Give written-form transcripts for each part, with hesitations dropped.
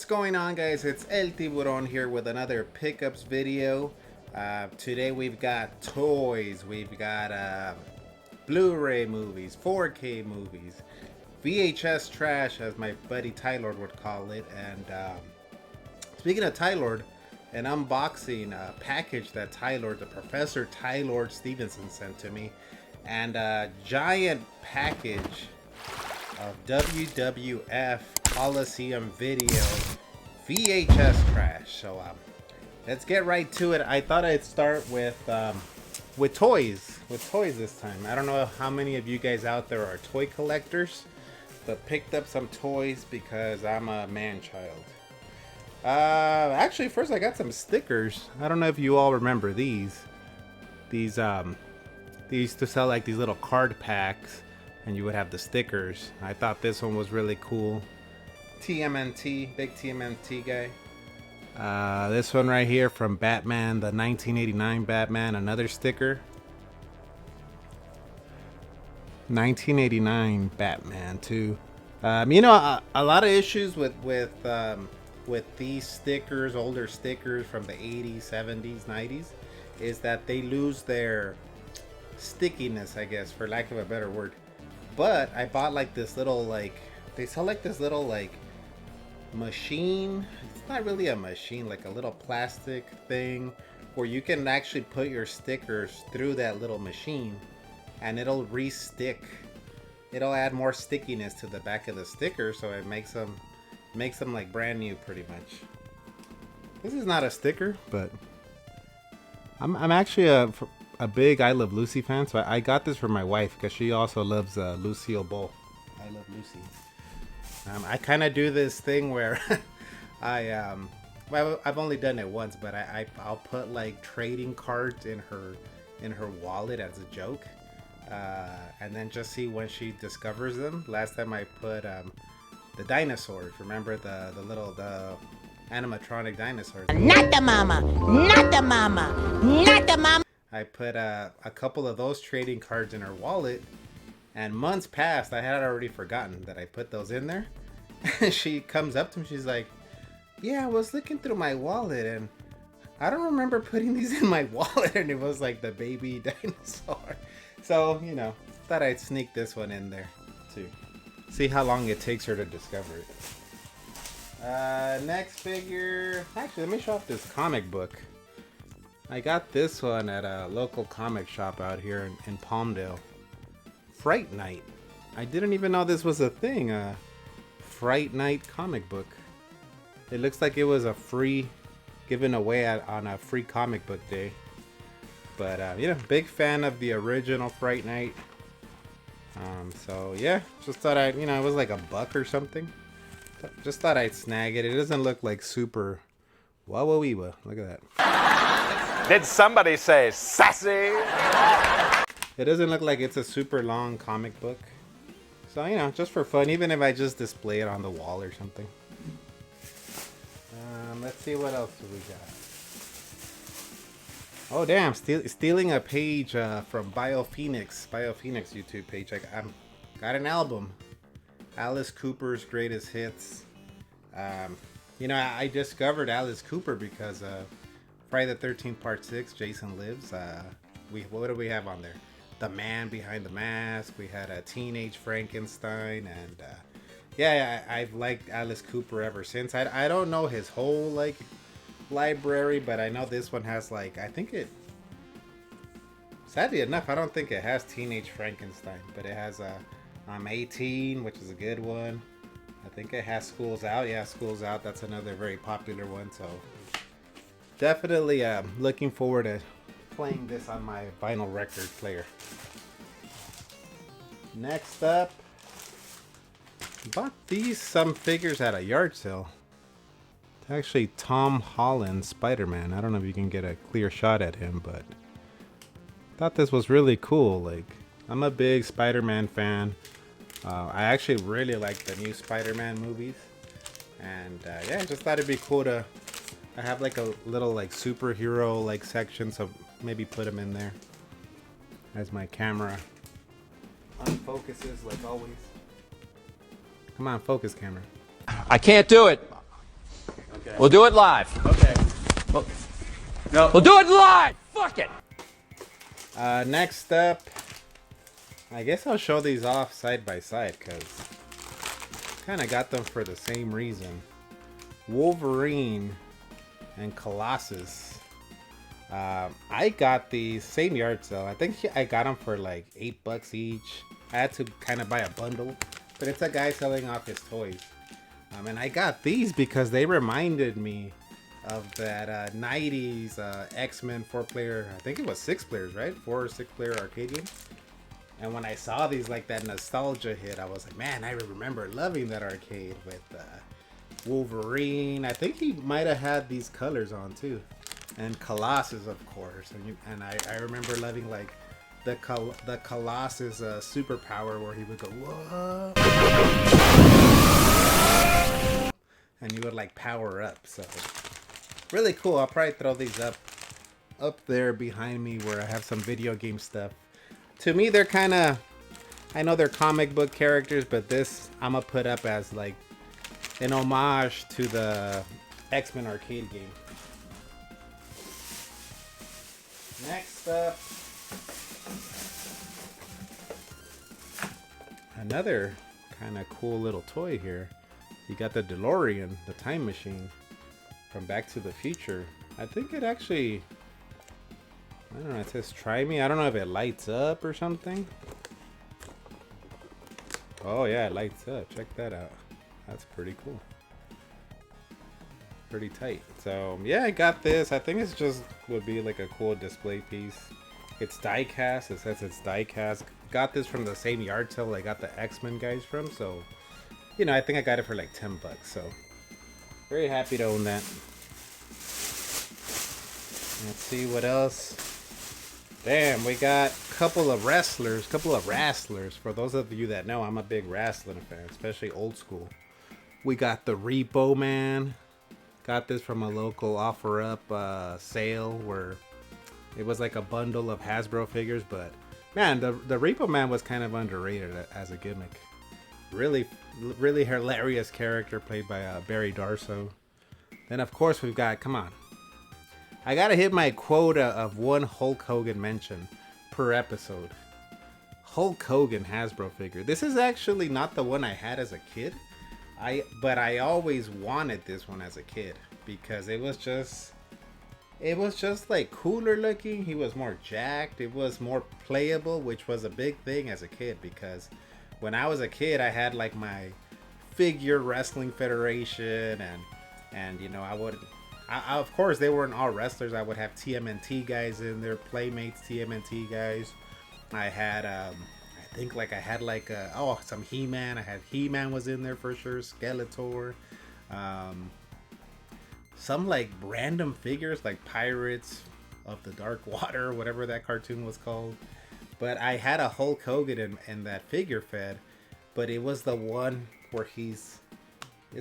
What's going on, guys? It's El Tiburon here with another pickups video. Today we've got toys, we've got Blu-ray movies, 4K movies, VHS trash as my buddy Tylord would call it. And speaking of Tylord, an unboxing package that the Professor Tylord Stevenson sent to me, and a giant package of WWF Coliseum video VHS trash. So let's get right to it. I thought I'd start with toys this time. I don't know how many of you guys out there are toy collectors, but picked up some toys because I'm a man-child. Actually, first I got some stickers. I don't know if you all remember these. They used to sell like these little card packs, and you would have the stickers. I thought this one was really cool. TMNT, big TMNT guy. This one right here from Batman, the 1989 Batman, another sticker. 1989 Batman too. You know, a lot of issues with these stickers, older stickers from the 80s, 70s, 90s, is that they lose their stickiness, I guess, for lack of a better word. But I bought like this little, like, they sell like this little like machine. It's not really a machine, like a little plastic thing where you can actually put your stickers through that little machine and it'll re-stick. It'll add more stickiness to the back of the sticker, so it makes them like brand new pretty much. This is not a sticker, but I'm actually a big I Love Lucy fan, so I got this for my wife because she also loves Lucille Ball. I Love Lucy. I kind of do this thing where I've only done it once, but I'll put like trading cards in her wallet as a joke, and then just see when she discovers them. Last time I put the dinosaurs. Remember the animatronic dinosaurs? Not the mama, not the mama, not the mama. I put a couple of those trading cards in her wallet, and months passed. I had already forgotten that I put those in there. She comes up to me, she's like, yeah, I was looking through my wallet and I don't remember putting these in my wallet, and it was like the baby dinosaur. So, you know, thought I'd sneak this one in there too. See how long it takes her to discover it. Next figure. Actually, let me show off this comic book. I got this one at a local comic shop out here in Palmdale. Fright Night. I didn't even know this was a thing. Fright Night comic book. It looks like it was a free, given away on a free comic book day. But you know, big fan of the original Fright Night. So yeah, just thought I'd, you know, it was like $1 or something. Just thought I'd snag it. It doesn't look like super wow-wow-wee-wa. Look at that. Did somebody say sassy? It doesn't look like it's a super long comic book. So, you know, just for fun, even if I just display it on the wall or something. Let's see what else do we got. Oh damn, stealing a page from BioPhoenix YouTube page. I got an album, Alice Cooper's Greatest Hits. You know, I discovered Alice Cooper because Friday the 13th Part 6, Jason Lives. What do we have on there? The Man Behind the Mask. We had a Teenage Frankenstein, and yeah, I've liked Alice Cooper ever since. I don't know his whole like library, but I know this one has like, I think it, sadly enough, I don't think it has Teenage Frankenstein, but it has I'm 18, which is a good one. I think it has School's Out. Yeah, School's Out, that's another very popular one. So definitely looking forward to playing this on my vinyl record player. Next up, bought some figures at a yard sale. It's actually Tom Holland Spider-Man. I don't know if you can get a clear shot at him, but I thought this was really cool. Like, I'm a big Spider-Man fan. I actually really like the new Spider-Man movies, and yeah, I just thought it'd be cool to have like a little like superhero like section, so maybe put him in there as my camera unfocuses like always. Come on, focus, camera. I can't do it. Okay. We'll do it live. Okay. No. We'll do it live. Fuck it. Next up, I guess I'll show these off side by side because kind of got them for the same reason. Wolverine and Colossus. I got these same yard sale. I think I got them for like $8 each. I had to kind of buy a bundle, but it's a guy selling off his toys. And I got these because they reminded me of that 90s X-Men 4-player, I think it was 6 players, right? 4 or 6 player arcade game. And when I saw these, like that nostalgia hit, I was like, man, I remember loving that arcade with Wolverine. I think he might have had these colors on too. And Colossus, of course. And I remember loving like the Colossus superpower where he would go, whoa. And you would like power up. So really cool. I'll probably throw these up there behind me where I have some video game stuff. To me, they're kind of, I know they're comic book characters, but this I'm gonna put up as like an homage to the X-Men arcade game. Next up, another kind of cool little toy here. You got the DeLorean, the time machine from Back to the Future. I think it actually, I don't know, it says try me. I don't know if it lights up or something. Oh yeah, it lights up. Check that out. That's pretty cool. Pretty tight. So yeah, I got this. I think it's just would be like a cool display piece. It's die cast. It says it's die cast. Got this from the same yard sale I got the X-Men guys from. So, you know, I think I got it for like $10. So very happy to own that. Let's see what else. Damn, we got a couple of wrestlers. For those of you that know, I'm a big wrestling fan, especially old school. We got the Repo Man. Got this from a local offer-up sale where it was like a bundle of Hasbro figures. But man, the Repo Man was kind of underrated as a gimmick. Really, really hilarious character played by Barry Darso. Then of course we've got, come on, I gotta hit my quota of one Hulk Hogan mention per episode. Hulk Hogan Hasbro figure. This is actually not the one I had as a kid. But I always wanted this one as a kid because it was just like cooler looking. He was more jacked. It was more playable, which was a big thing as a kid because when I was a kid, I had like my figure wrestling federation and you know, I of course they weren't all wrestlers. I would have TMNT guys in there, Playmates TMNT guys. I had I think like I had like some He-Man. I had He-Man was in there for sure. Skeletor. Some like random figures like Pirates of the Dark Water, whatever that cartoon was called. But I had a Hulk Hogan in that figure fed, but it was the one where it's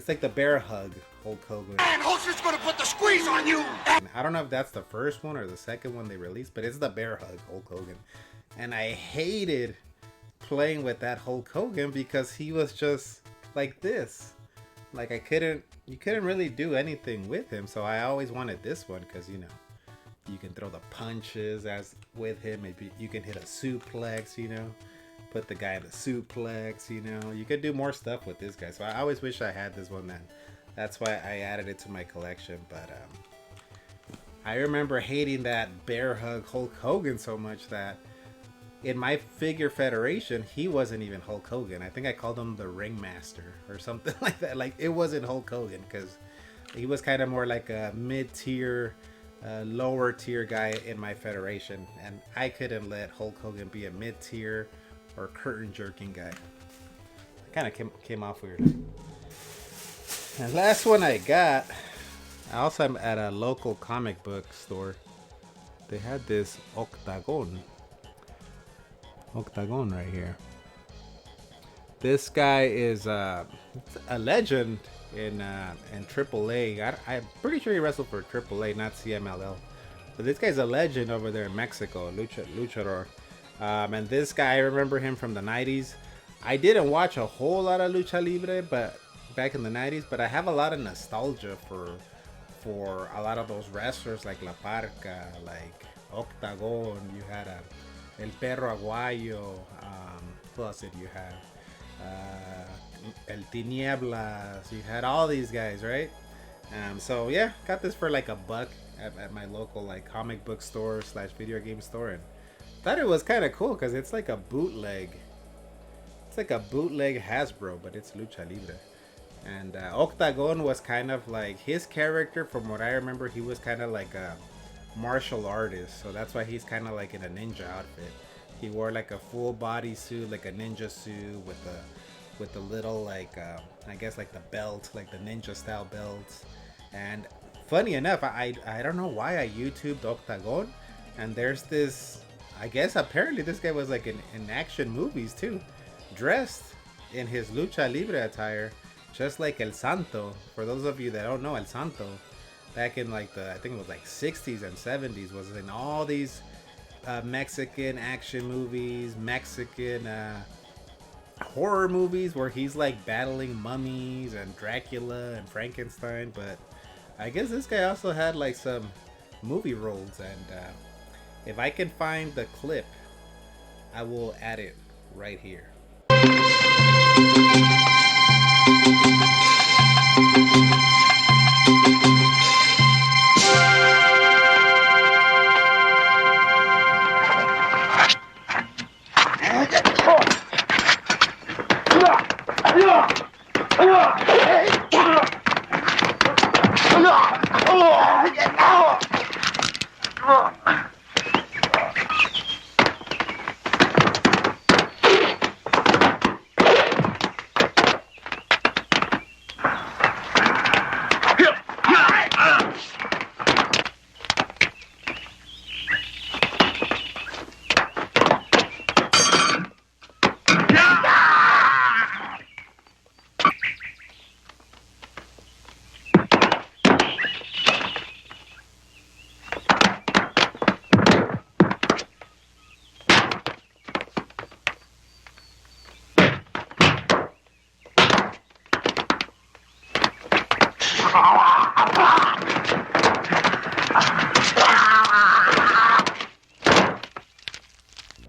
like the bear hug Hulk Hogan. And Hulkster's gonna put the squeeze on you! I don't know if that's the first one or the second one they released, but it's the bear hug Hulk Hogan. And I hated playing with that Hulk Hogan because he was just like this. Like you couldn't really do anything with him. So I always wanted this one because, you know, you can throw the punches as with him. Maybe you can hit a suplex, you know, put the guy in the suplex, you know, you could do more stuff with this guy. So I always wish I had this one then. That's why I added it to my collection. But I remember hating that bear hug Hulk Hogan so much that in my figure federation, he wasn't even Hulk Hogan. I think I called him the Ringmaster or something like that. Like, it wasn't Hulk Hogan because he was kind of more like a mid-tier, lower tier guy in my federation. And I couldn't let Hulk Hogan be a mid-tier or curtain jerking guy. It kind of came off weird. And last one I got, I also am at a local comic book store. They had this Octagon right here. This guy is a legend in AAA. I'm pretty sure he wrestled for AAA, not CMLL. But this guy's a legend over there in Mexico, luchador. And this guy, I remember him from the 90s. I didn't watch a whole lot of lucha libre, but back in the 90s. But I have a lot of nostalgia for for a lot of those wrestlers like La Parca, like Octagon. You had El Perro Aguayo. Who else did you have? El Tinieblas. You had all these guys, right? So yeah, got this for like $1 at my local like comic book store / video game store, and thought it was kind of cool because it's like a bootleg. It's like a bootleg Hasbro, but it's lucha libre. And Octagon was kind of like his character. From what I remember, he was kind of like a martial artist, so that's why he's kind of like in a ninja outfit. He wore like a full body suit, like a ninja suit with the little like I guess like the belt, like the ninja style belts. And funny enough, I don't know why I YouTubed Octagon, and there's this, I guess apparently this guy was like in action movies too, dressed in his lucha libre attire, just like El Santo. For those of you that don't know, El Santo back in like I think it was like 60s and 70s was in all these Mexican action movies, Mexican horror movies where he's like battling mummies and Dracula and Frankenstein. But I guess this guy also had like some movie roles, and if I can find the clip, I will add it right here.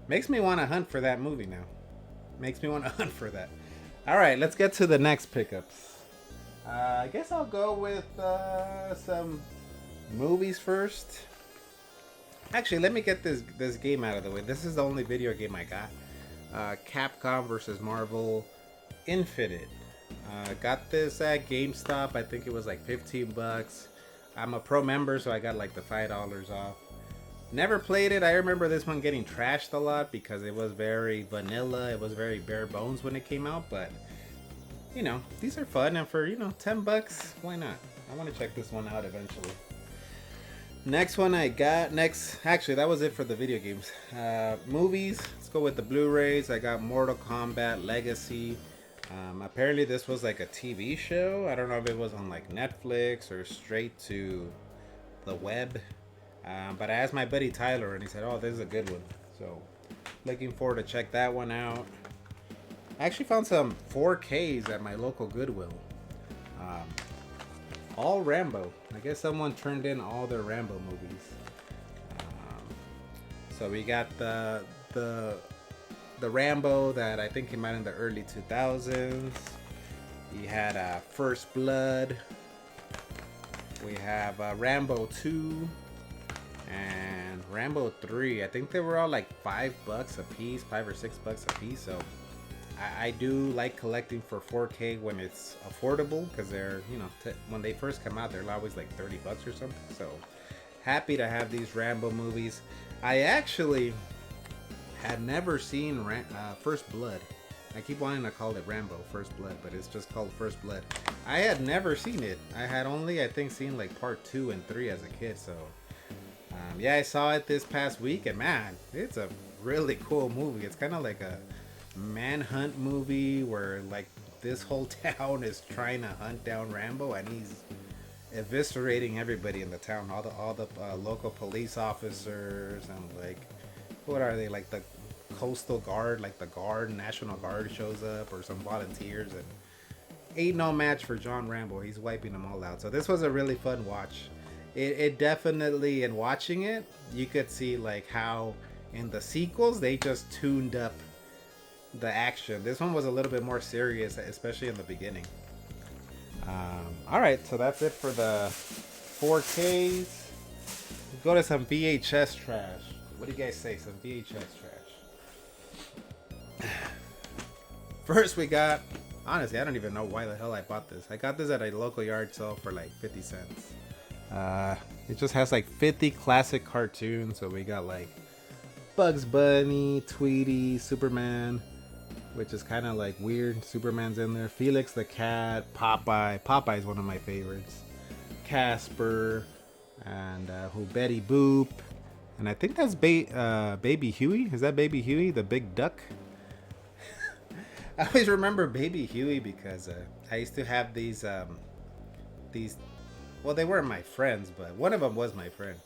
Makes me want to hunt for that movie now. Makes me want to hunt for that. All right, let's get to the next pickups. I guess I'll go with some movies first. Actually, let me get this game out of the way. This is the only video game I got. Capcom versus Marvel Infinite. Got this at GameStop. I think it was like $15. I'm a pro member, so I got like the $5 off. Never played it. I remember this one getting trashed a lot because it was very vanilla. It was very bare bones when it came out, but you know, these are fun, and for, you know, $10, why not? I want to check this one out eventually. Next one I got, actually that was it for the video games. Movies, let's go with the Blu-rays. I got Mortal Kombat Legacy. Apparently this was like a TV show. I don't know if it was on like Netflix or straight to the web. But I asked my buddy Tylord, and he said, oh, this is a good one. So looking forward to check that one out. I actually found some 4Ks at my local Goodwill. All Rambo. I guess someone turned in all their Rambo movies. So we got the Rambo that I think came out in the early 2000s. We had First Blood. We have Rambo 2 and Rambo 3. I think they were all like $5 a piece, $5 or $6 a piece. So I do like collecting for 4K when it's affordable, because they're, you know, when they first come out, they're always like $30 or something. So happy to have these Rambo movies. I actually had never seen First Blood. I keep wanting to call it Rambo First Blood, but it's just called First Blood. I had never seen it. I had only, I think, seen like part 2 and 3 as a kid. So yeah, I saw it this past week, and man, it's a really cool movie. It's kind of like a manhunt movie where like this whole town is trying to hunt down Rambo, and he's eviscerating everybody in the town, all the local police officers, and like, what are they, like the Coastal Guard, like the National Guard shows up, or some volunteers, and ain't no match for John Rambo. He's wiping them all out. So this was a really fun watch. It definitely, in watching it, you could see like how in the sequels they just tuned up the action. This one was a little bit more serious, especially in the beginning. All right, so that's it for the 4Ks. Go to some VHS trash. What do you guys say? Some VHS trash. First, we got. Honestly, I don't even know why the hell I bought this. I got this at a local yard sale for like 50 cents. It just has like 50 classic cartoons. So we got like Bugs Bunny, Tweety, Superman, which is kind of like weird. Superman's in there. Felix the Cat, Popeye. Popeye is one of my favorites. Casper, and Betty Boop. And I think that's Baby Huey. Is that Baby Huey, the big duck? I always remember Baby Huey because I used to have these. Well, they weren't my friends, but one of them was my friend.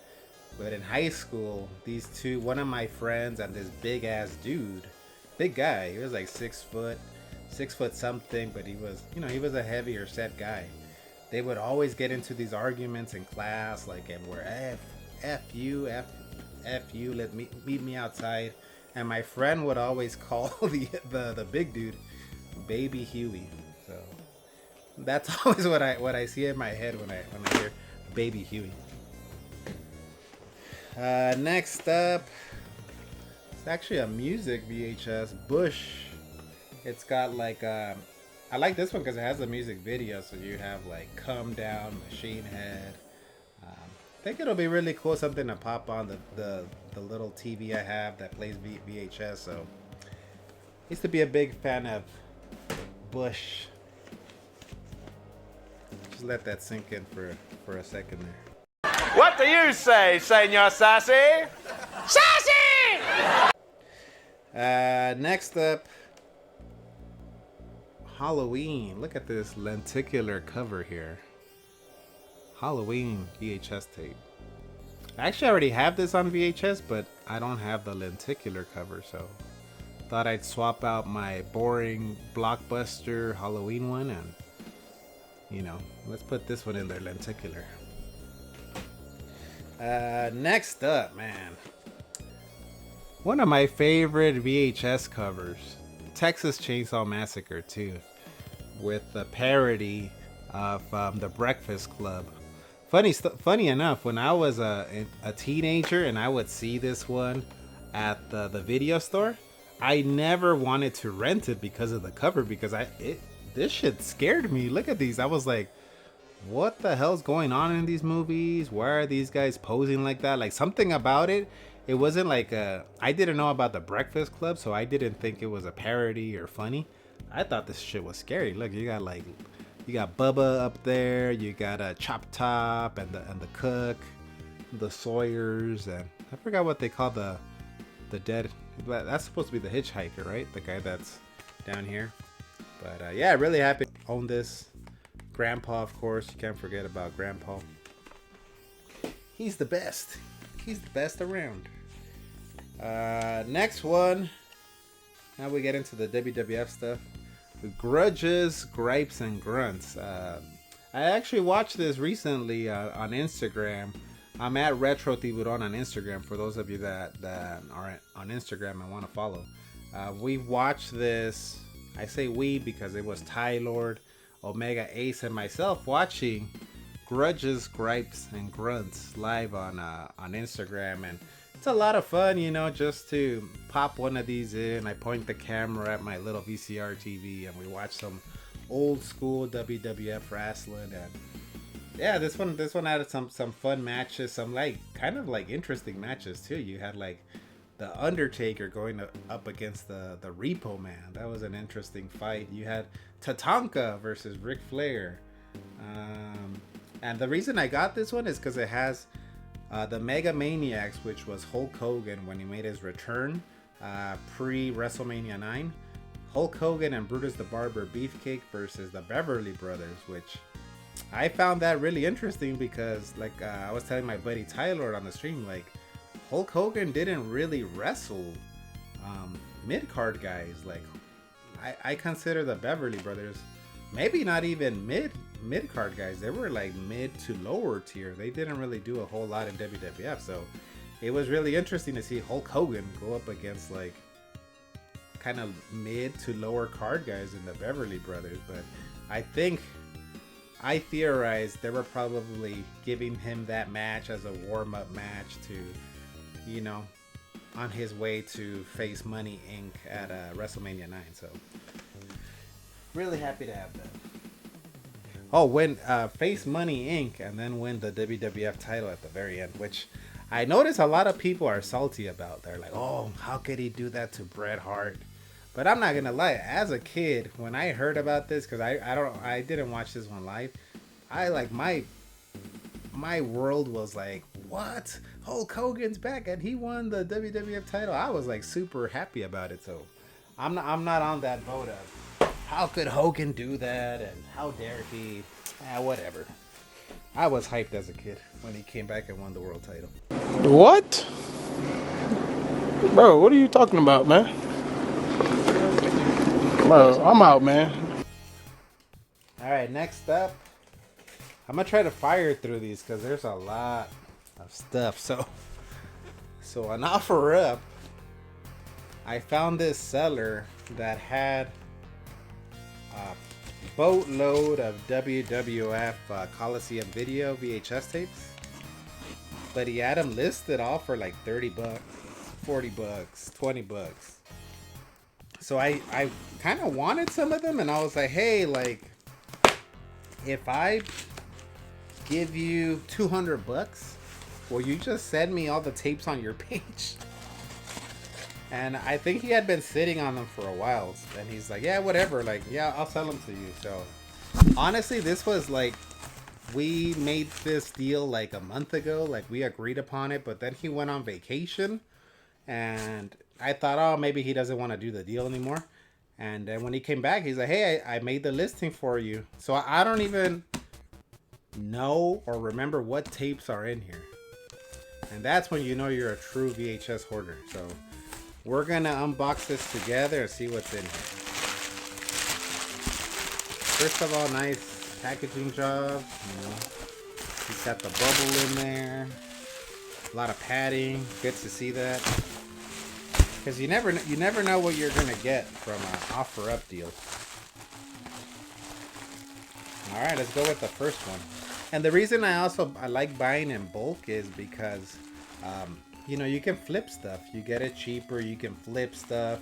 But in high school, these two, one of my friends and this big ass dude, big guy. He was like 6 foot something, but he was, he was a heavier set guy. They would always get into these arguments in class, like, and we're F you, meet me outside. And my friend would always call the big dude Baby Huey. So that's always what I see in my head when I hear Baby Huey. Next up, it's actually a music VHS, Bush. It's got like I like this one because it has a music video. So you have like Come Down, Machine Head. I think it'll be really cool, something to pop on the little TV I have that plays VHS. So used to be a big fan of Bush. Just let that sink in for a second there. What do you say, Senor Sassy? Sassy! Next up, Halloween. Look at this lenticular cover here. Halloween VHS tape. I actually already have this on VHS, but I don't have the lenticular cover, so thought I'd swap out my boring blockbuster Halloween one and, let's put this one in there, lenticular. Next up, man. One of my favorite VHS covers, Texas Chainsaw Massacre 2, with the parody of The Breakfast Club. Funny enough, when I was a teenager and I would see this one at the video store, I never wanted to rent it because of the cover, because this shit scared me. Look at these. I was like, what the hell's going on in these movies? Why are these guys posing like that? Like, something about it. It wasn't like I didn't know about The Breakfast Club, so I didn't think it was a parody or funny. I thought this shit was scary. Look, you got Bubba up there, you got Chop Top and the Cook, the Sawyers, and I forgot what they call the dead. That's supposed to be the hitchhiker, right? The guy that's down here. But yeah, really happy to own this. Grandpa, of course, you can't forget about Grandpa. He's the best. He's the best around. Next one. Now we get into the WWF stuff. Grudges, Gripes, and Grunts. I actually watched this recently on Instagram. I'm at Retro Tiburon on Instagram for those of you that are on Instagram and want to follow. We watched this. I say we because it was Tylord, Omega Ace, and myself watching Grudges, Gripes, and Grunts live on Instagram, and it's a lot of fun, just to pop one of these in. I point the camera at my little VCR TV and we watch some old school WWF wrestling. And yeah, this one had some fun matches, some kind of interesting matches too. You had the Undertaker going up against the Repo Man. That was an interesting fight. You had Tatanka versus Ric Flair. And the reason I got this one is because it has the Mega Maniacs, which was Hulk Hogan when he made his return pre-WrestleMania 9. Hulk Hogan and Brutus the Barber Beefcake versus the Beverly Brothers, which I found that really interesting because I was telling my buddy Tylord on the stream, Hulk Hogan didn't really wrestle mid-card guys. I consider the Beverly Brothers maybe not even mid card guys. They were like mid to lower tier. They didn't really do a whole lot in WWF, so it was really interesting to see Hulk Hogan go up against like kind of mid to lower card guys in the Beverly Brothers. But I theorized they were probably giving him that match as a warm-up match to, you know, on his way to face Money Inc. at WrestleMania 9. So really happy to have that. Oh, win face Money Inc. and then win the WWF title at the very end, which I notice a lot of people are salty about. They're like, oh, how could he do that to Bret Hart? But I'm not gonna lie, as a kid, when I heard about this, because I didn't watch this one live, I like my world was like, what? Hulk Hogan's back and he won the WWF title. I was like super happy about it. So I'm not on that boat of how could Hogan do that and how dare he? Whatever. I was hyped as a kid when he came back and won the world title. What? Bro, what are you talking about, man? Bro, I'm out, man. All right, next up, I'm gonna try to fire through these because there's a lot of stuff. So an offer up, I found this seller that had a boatload of WWF Coliseum video VHS tapes, but he had them listed off for like $30, $40, $20. So I kind of wanted some of them, and I was like, hey, like, if I give you $200, will you just send me all the tapes on your page? And I think he had been sitting on them for a while, and he's like, yeah, whatever, like, yeah, I'll sell them to you. So honestly, this was like, we made this deal like a month ago, like we agreed upon it, but then he went on vacation, and I thought, oh, maybe he doesn't want to do the deal anymore. And then when he came back, he's like, hey, I made the listing for you. So I don't even know or remember what tapes are in here. And that's when you know you're a true VHS hoarder. So we're going to unbox this together and see what's in here. First of all, nice packaging job. You know, he's got the bubble in there. A lot of padding. Good to see that. Because you never know what you're gonna get from an offer up deal. All right, let's go with the first one. And the reason I like buying in bulk is because, you know, you can flip stuff. You get it cheaper. You can flip stuff.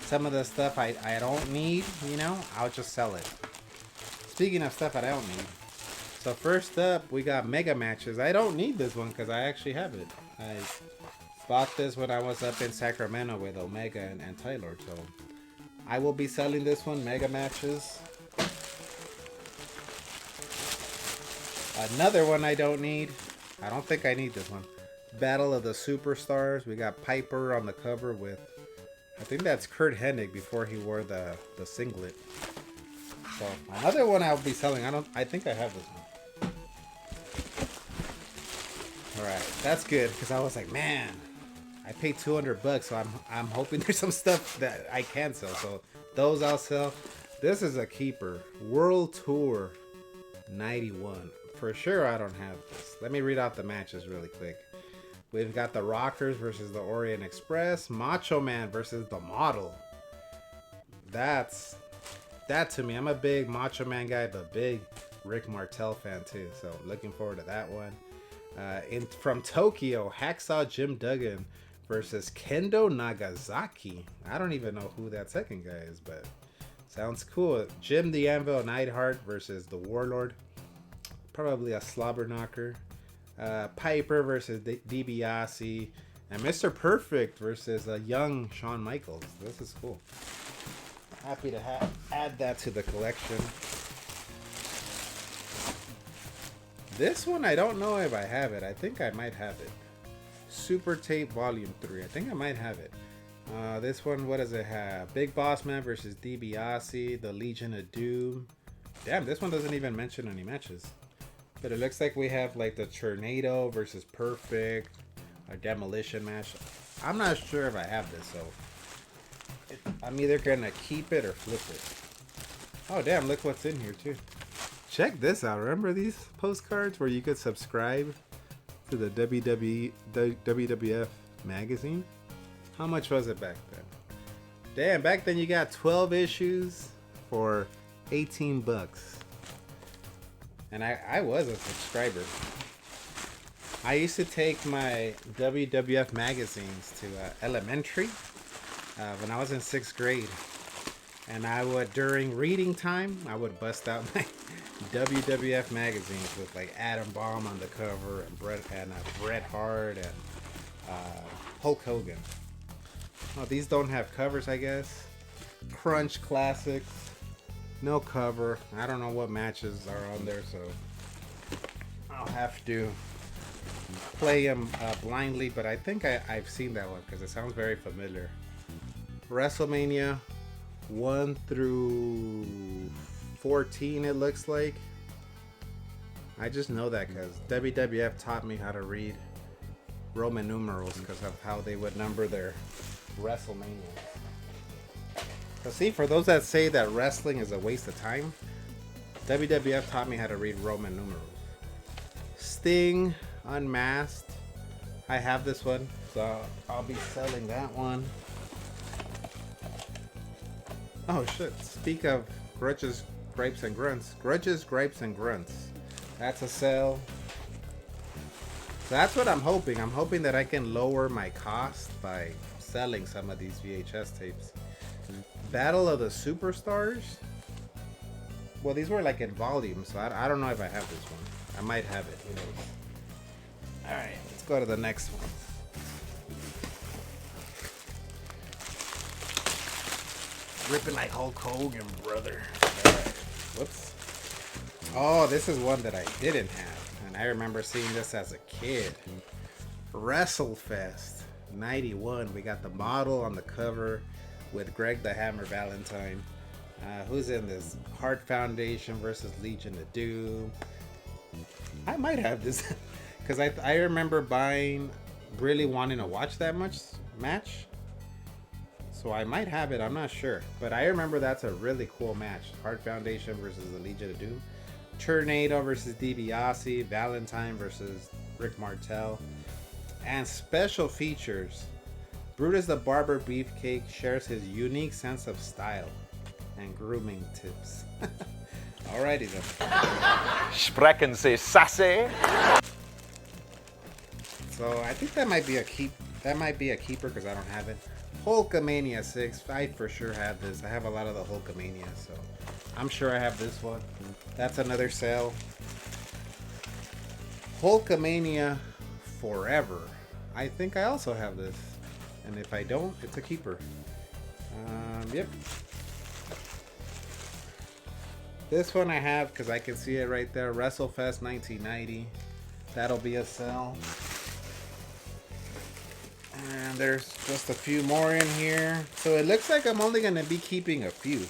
Some of the stuff I don't need, you know, I'll just sell it. Speaking of stuff I don't need. So first up, we got Mega Matches. I don't need this one because I actually have it. I bought this when I was up in Sacramento with Omega and Tylord, so I will be selling this one, Mega Matches. Another one I don't need. I don't think I need this one. Battle of the Superstars. We got Piper on the cover with, I think that's Kurt Hennig before he wore the singlet. So another one I'll be selling. I think I have this one. All right, that's good because I was like, man, I paid $200, so I'm hoping there's some stuff that I can sell. So those I'll sell. This is a keeper. World Tour 91. For sure I don't have this. Let me read out the matches really quick. We've got the Rockers versus the Orient Express. Macho Man versus the Model. That to me. I'm a big Macho Man guy, but big Rick Martel fan too. So looking forward to that one. From Tokyo, Hacksaw Jim Duggan versus Kendo Nagasaki. I don't even know who that second guy is, but sounds cool. Jim the Anvil Neidhart versus the Warlord. Probably a slobber knocker. Piper versus DiBiase. And Mr. Perfect versus a young Shawn Michaels. This is cool. Happy to add that to the collection. This one, I don't know if I have it. I think I might have it. Super Tape Volume 3. I think I might have it. This one, what does it have? Big Boss Man versus DiBiase, the Legion of Doom. Damn, this one doesn't even mention any matches. But it looks like we have like the Tornado versus Perfect, a demolition match. I'm not sure if I have this, so I'm either gonna keep it or flip it. Oh damn, look what's in here too. Check this out. Remember these postcards where you could subscribe to the WWF magazine? How much was it back then? Damn, back then you got 12 issues for 18 bucks. And I was a subscriber. I used to take my WWF magazines to elementary when I was in 6th grade. And I would, during reading time, I would bust out my WWF magazines with like Adam Bomb on the cover and Bret Hart and Hulk Hogan. Oh, these don't have covers, I guess. Crunch Classics. No cover. I don't know what matches are on there, so I'll have to play them blindly, but I think I've seen that one because it sounds very familiar. WrestleMania 1 through 14, it looks like. I just know that because WWF taught me how to read Roman numerals because of how they would number their WrestleMania. So see, for those that say that wrestling is a waste of time, WWF taught me how to read Roman numerals. Sting Unmasked. I have this one, so I'll be selling that one. Oh shit, speak of grudges, gripes, and grunts. Grudges, gripes, and grunts. That's a sell. So that's what I'm hoping. I'm hoping that I can lower my cost by selling some of these VHS tapes. Battle of the Superstars. Well, these were like in volume, so I don't know if I have this one. I might have it. Who knows? Alright, let's go to the next one. Ripping like Hulk Hogan, brother. Alright, whoops. Oh, this is one that I didn't have. And I remember seeing this as a kid. WrestleFest 91. We got the model on the cover with Greg the Hammer Valentine. Who's in this? Heart Foundation versus Legion of Doom. I might have this because I remember really wanting to watch that match. So I might have it, I'm not sure. But I remember that's a really cool match. Heart Foundation versus the Legion of Doom. Tornado versus DiBiase. Valentine versus Rick Martel. And special features. Brutus the Barber Beefcake shares his unique sense of style and grooming tips. Alrighty then. Sprechen Sie sassy? So I think that might be a keeper because I don't have it. Hulkamania 6. I for sure have this. I have a lot of the Hulkamania, so I'm sure I have this one. That's another sale. Hulkamania Forever. I think I also have this. And if I don't, it's a keeper. Yep. This one I have because I can see it right there. WrestleFest 1990. That'll be a sell. And there's just a few more in here. So it looks like I'm only going to be keeping a few.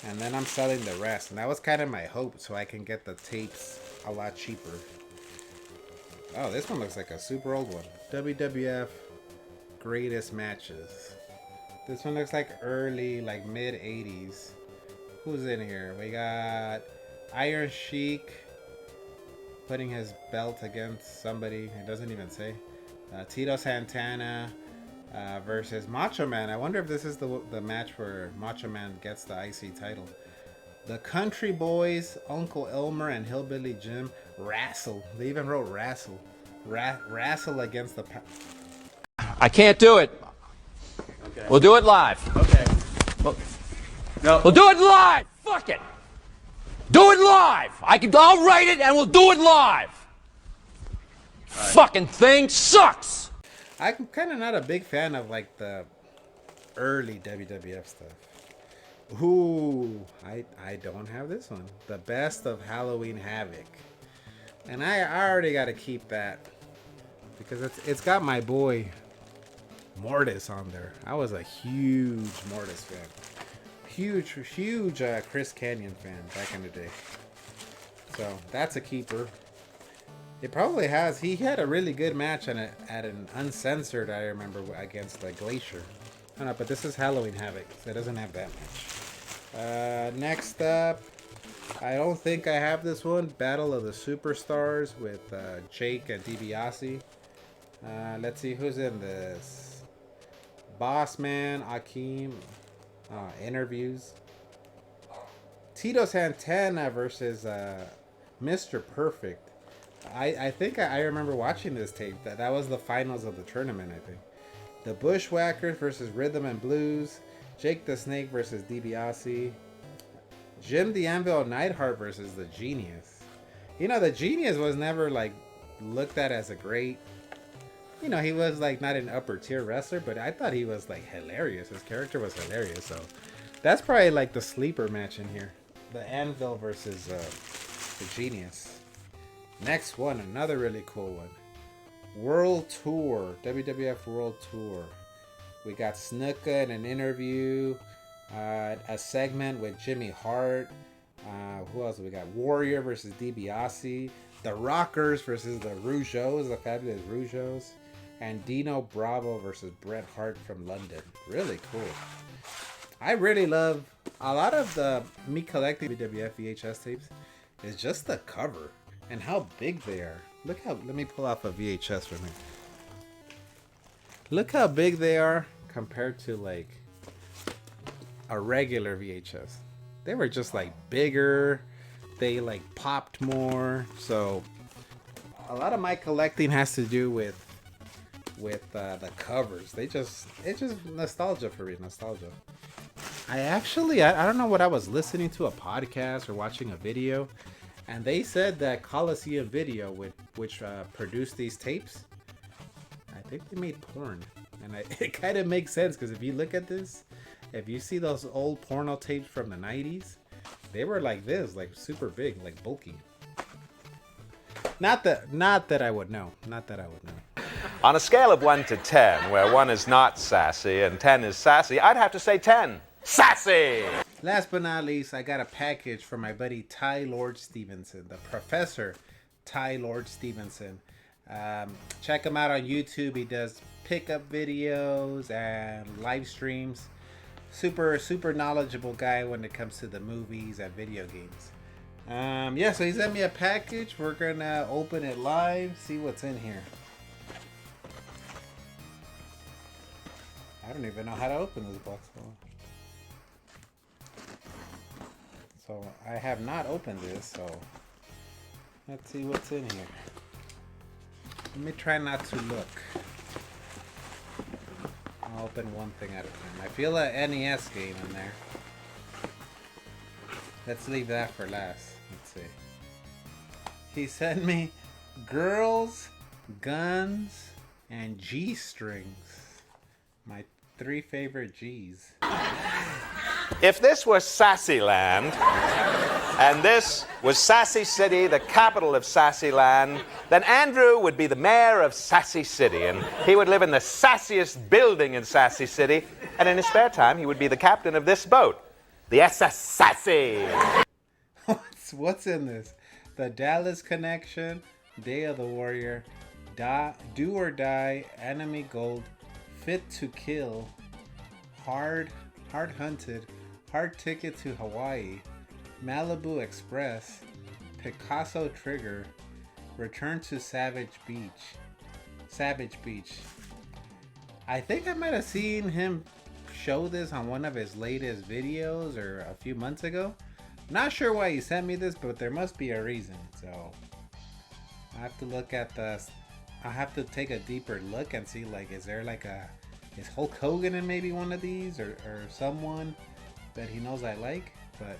And then I'm selling the rest. And that was kind of my hope so I can get the tapes a lot cheaper. Oh, this one looks like a super old one. WWF Greatest Matches. This one looks like early, like mid 80s. Who's in here? We got Iron Sheik putting his belt against somebody. It doesn't even say. Tito Santana versus Macho Man. I wonder if this is the match where Macho Man gets the IC title. The Country Boys, Uncle Elmer and Hillbilly Jim wrestle. They even wrote wrestle. Wrestle against the... I can't do it. Okay. We'll do it live. Okay. Well, no. We'll do it live. Fuck it. Do it live. I'll write it and we'll do it live. Right. Fucking thing sucks. I'm kind of not a big fan of like the early WWF stuff. Ooh, I don't have this one. The Best of Halloween Havoc. And I already got to keep that because it's got my boy Mortis on there. I was a huge Mortis fan. Huge Chris Canyon fan back in the day. So that's a keeper. It probably has. He had a really good match at an uncensored, I remember, against the Glacier. I don't know, but this is Halloween Havoc, so it doesn't have that much. Next up, I don't think I have this one. Battle of the Superstars with Jake and DiBiase. Let's see who's in this. Boss Man, Akeem. Interviews. Tito Santana versus Mr. Perfect. I think I remember watching this tape. That was the finals of the tournament, I think. The Bushwhackers versus Rhythm and Blues. Jake the Snake versus DiBiase. Jim the Anvil Neidhart versus the Genius. You know, the Genius was never like looked at as a great. You know, he was like not an upper tier wrestler, but I thought he was like hilarious. His character was hilarious. So that's probably like the sleeper match in here. The Anvil versus the Genius. Next one, another really cool one. World Tour, WWF World Tour. We got Snuka in an interview, a segment with Jimmy Hart. Who else we got? Warrior versus DiBiase. The Rockers versus the Rougeaus, the Fabulous Rougeaus. And Dino Bravo versus Bret Hart from London. Really cool. I really love a lot of me collecting WWF VHS tapes is just the cover and how big they are. Look how, let me pull off a VHS from here. Look how big they are compared to like a regular VHS. They were just like bigger. They like popped more. So a lot of my collecting has to do with the covers. It's just nostalgia for me, nostalgia. I don't know what I was listening to, a podcast or watching a video, and they said that Coliseum Video, which produced these tapes, I think they made porn. And it kind of makes sense, because if you look at this, if you see those old porno tapes from the 90s, they were like this, like super big, like bulky. Not that I would know. Not that I would know. On a scale of 1 to 10, where 1 is not sassy and 10 is sassy, I'd have to say 10. Sassy! Last but not least, I got a package from my buddy Tylord Stevenson, the Professor Tylord Stevenson. Check him out on YouTube. He does pickup videos and live streams. Super knowledgeable guy when it comes to the movies and video games. Yeah, so he sent me a package. We're gonna open it live, see what's in here. I don't even know how to open this box. So I have not opened this, so let's see what's in here. Let me try not to look. I'll open one thing at a time. I feel an NES game in there. Let's leave that for last. Let's see. He sent me girls, guns, and G-strings. My 3 favorite G's. If this were Sassyland, and this was Sassy City, the capital of Sassyland, then Andrew would be the mayor of Sassy City, and he would live in the sassiest building in Sassy City, and in his spare time, he would be the captain of this boat, the SS Sassy. What's in this? The Dallas Connection, Day of the Warrior, Do or Die, Enemy Gold, Fit to Kill, Hard Hunted, Hard Ticket to Hawaii, Malibu Express, Picasso Trigger, Return to Savage Beach. I think I might have seen him show this on one of his latest videos or a few months ago. Not sure why he sent me this, but there must be a reason. So I have to look at I have to take a deeper look and see, like, is there like is Hulk Hogan in maybe one of these, or someone that he knows I like? But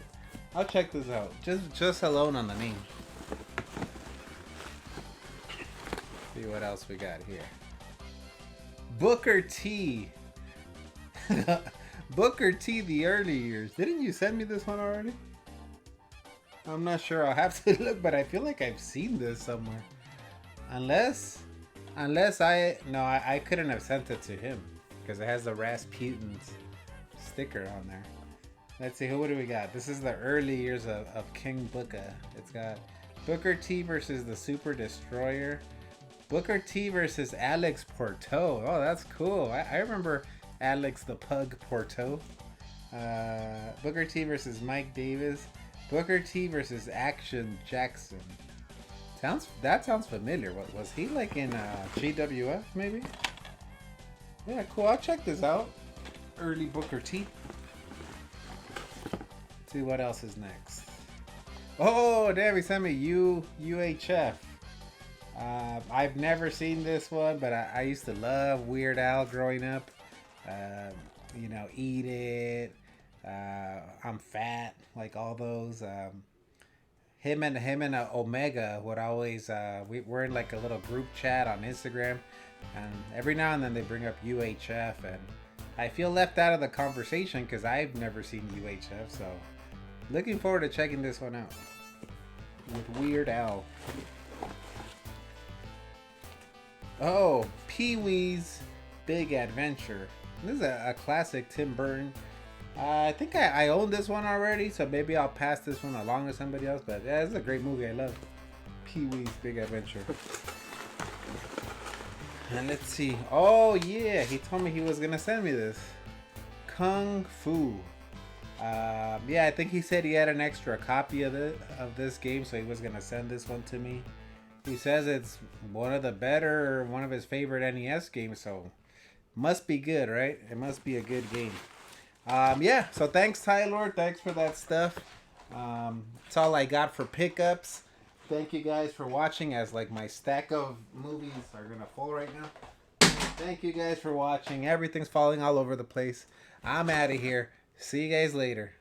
I'll check this out. Just alone on the name. See what else we got here. Booker T. Booker T, the early years. Didn't you send me this one already? I'm not sure. I'll have to look, but I feel like I've seen this somewhere. Unless I couldn't have sent it to him, because it has the Rasputin's sticker on there. Let's see, what do we got? This is the early years of King Booker. It's got Booker T versus the Super Destroyer. Booker T versus Alex Porto. Oh, that's cool. I remember Alex the Pug Porto. Booker T versus Mike Davis. Booker T versus Action Jackson. That sounds familiar. What was he like in GWF maybe? Yeah, cool. I'll check this out. Early Booker T. See what else is next. Oh, damn! He sent me UHF. I've never seen this one, but I used to love Weird Al growing up. You know, Eat It. I'm Fat, like all those. Him and Omega would always. We're in like a little group chat on Instagram, and every now and then they bring up UHF, and I feel left out of the conversation because I've never seen UHF. So, looking forward to checking this one out with Weird Al. Oh, Pee-wee's Big Adventure. This is a classic Tim Burton. I think I own this one already, so maybe I'll pass this one along to somebody else. But yeah, it's a great movie. I love Pee-wee's Big Adventure. And let's see. Oh yeah, he told me he was gonna send me this. Kung Fu. Yeah, I think he said he had an extra copy of this game, so he was gonna send this one to me. He says it's one of the better, one of his favorite NES games, so must be good, right? It must be a good game. Yeah, so thanks, Tylord. Thanks for that stuff. That's all I got for pickups. Thank you guys for watching, as like my stack of movies are gonna fall right now. Thank you guys for watching. Everything's falling all over the place. I'm out of here. See you guys later.